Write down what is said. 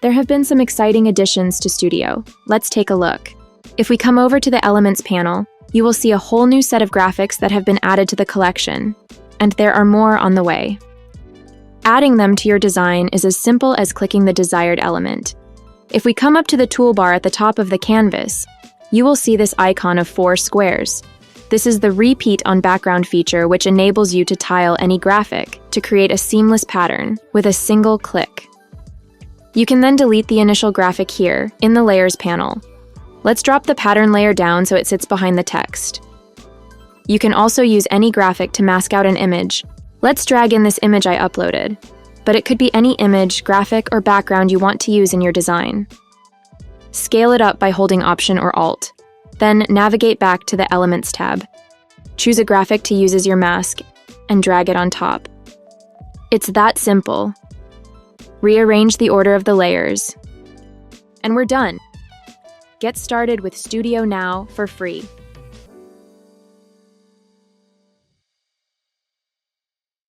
There have been some exciting additions to Studio. Let's take a look. If we come over to the Elements panel, you will see a whole new set of graphics that have been added to the collection, and there are more on the way. Adding them to your design is as simple as clicking the desired element. If we come up to the toolbar at the top of the canvas, you will see this icon of 4 squares. This is the Repeat on Background feature, which enables you to tile any graphic to create a seamless pattern with a single click. You can then delete the initial graphic here in the Layers panel. Let's drop the pattern layer down so it sits behind the text. You can also use any graphic to mask out an image. Let's drag in this image I uploaded, but it could be any image, graphic, or background you want to use in your design. Scale it up by holding Option or Alt. Then navigate back to the Elements tab. Choose a graphic to use as your mask and drag it on top. It's that simple. Rearrange the order of the layers. And we're done. Get started with Studio now for free.